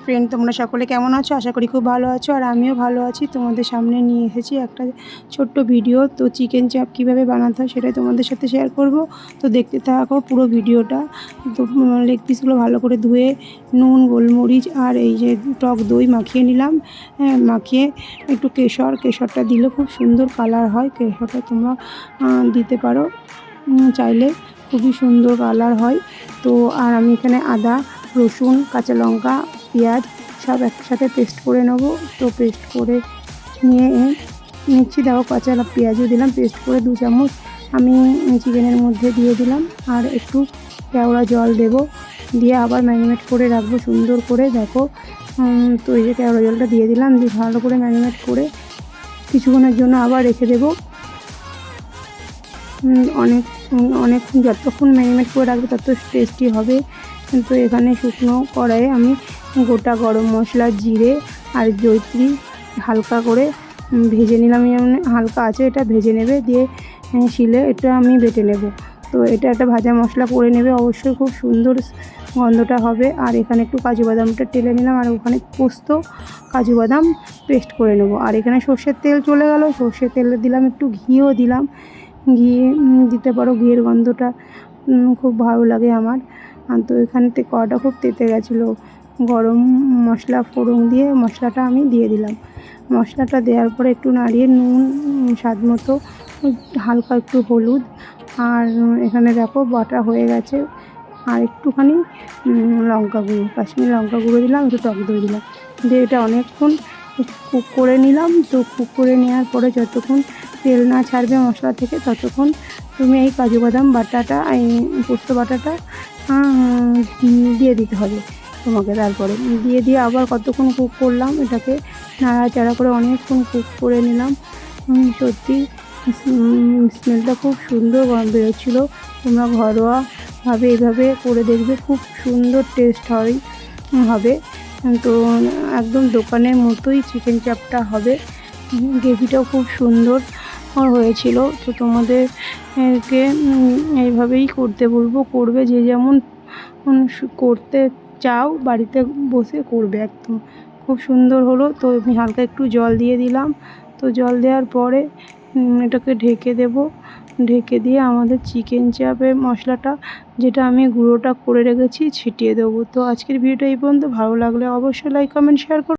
Friend, তোমরা সকলে কেমন আছো? আশা করি খুব ভালো আছো, আর আমিও ভালো আছি। তোমাদের সামনে নিয়ে এসেছি একটা ছোট্ট ভিডিও। তো চিকেন চাপ কীভাবে বানাতে হয় সেটাই তোমাদের সাথে শেয়ার করব। তো দেখতে থাকো পুরো ভিডিওটা। তো লেগ পিসগুলো ভালো করে ধুয়ে নুন, গোলমরিচ আর এই যে টক দই মাখিয়ে নিলাম। মাখিয়ে একটু কেশরটা দিলে খুব সুন্দর কালার হয়। কেশরটা তোমরা দিতে পারো চাইলে, খুবই সুন্দর কালার হয়। তো আর আমি এখানে আদা, রসুন, কাঁচা লঙ্কা, পেঁয়াজ সব একসাথে পেস্ট করে নেব। তো পেস্ট করে নিয়ে নিচ্ছি। দেখো কাঁচা পেঁয়াজও দিলাম পেস্ট করে 2 চামচ আমি চিকেনের মধ্যে দিয়ে দিলাম। আর একটু কেওড়া জল দেব, দিয়ে আবার ম্যারিনেট করে রাখবো সুন্দর করে। দেখো তো এই যে কেওড়া জলটা দিয়ে দিলাম, দিয়ে ভালো করে ম্যারিনেট করে কিছুক্ষণের জন্য আবার রেখে দেবো। অনেকক্ষণ যতক্ষণ ম্যারিনেট করে রাখবে তত টেস্টি হবে। কিন্তু এখানে শুকনো কড়াইয়ে আমি গোটা গরম মশলা, জিরে আর জয়িত্রী হালকা করে ভেজে নিলাম। যেমন হালকা আছে এটা ভেজে নেবে, দিয়ে শিলে এটা আমি বেটে নেব। তো এটা একটা ভাজা মশলা করে নেবে অবশ্যই, খুব সুন্দর গন্ধটা হবে। আর এখানে একটু কাজু বাদামটা টেলে নিলাম, আর ওখানে পোস্ত, কাজু বাদাম পেস্ট করে নেব। আর এখানে সর্ষের তেল চলে গেল, সর্ষের তেল দিলাম, একটু ঘিও দিলাম। ঘি দিতে পারো, ঘিয়ের গন্ধটা খুব ভালো লাগে আমার। তো এখানে কড়াটা খুব তেতে গেছিলো। গরম মশলা ফোড়ন দিয়ে মশলাটা আমি দিয়ে দিলাম। মশলাটা দেওয়ার পরে একটু নাড়িয়ে নুন স্বাদ মতো, হালকা একটু হলুদ, আর এখানে দেখো বাটা হয়ে গেছে। আর একটুখানি লঙ্কা গুঁড়ো, কাশ্মীরি লঙ্কা গুঁড়ো দিলাম, একটু টক দই দিলাম, দিয়ে এটা অনেকক্ষণ কুক করে নিলাম। তো কুক করে নেওয়ার পরে যতক্ষণ তেল না ছাড়বে মশলা থেকে ততক্ষণ তুমি এই কাজু বাদাম বাটাটা, এই পোস্ত বাটাটা দিয়ে দিতে হবে তোমাকে। তারপরে দিয়ে আবার কতক্ষণ কুক করলাম, এটাকে নাড়াচাড়া করে অনেকক্ষণ কুক করে নিলাম। সত্যি স্মেলটা খুব সুন্দর বেরোচ্ছিলো। তোমরা ঘরোয়াভাবে এইভাবে করে দেখবে, খুব সুন্দর টেস্ট হবে। তো একদম দোকানের মতোই চিকেন চাপটা হবে। গ্রেভিটাও খুব সুন্দর হয়েছিল। তো তোমাদেরকে এইভাবেই করতে বলবো, করবে যে যেমন করতে চাও বাড়িতে বসে করবে, একদম খুব সুন্দর হলো। তো আমি হালকা একটু জল দিয়ে দিলাম। তো জল দেওয়ার পরে এটাকে ঢেকে দেব। ঢেকে দিয়ে আমাদের চিকেন চাপের মশলাটা, যেটা আমি গুঁড়োটা করে রেখেছি, ছিটিয়ে দেবো। তো আজকের ভিডিওটা এই পর্যন্ত। ভালো লাগলে অবশ্যই লাইক, কমেন্ট, শেয়ার করো।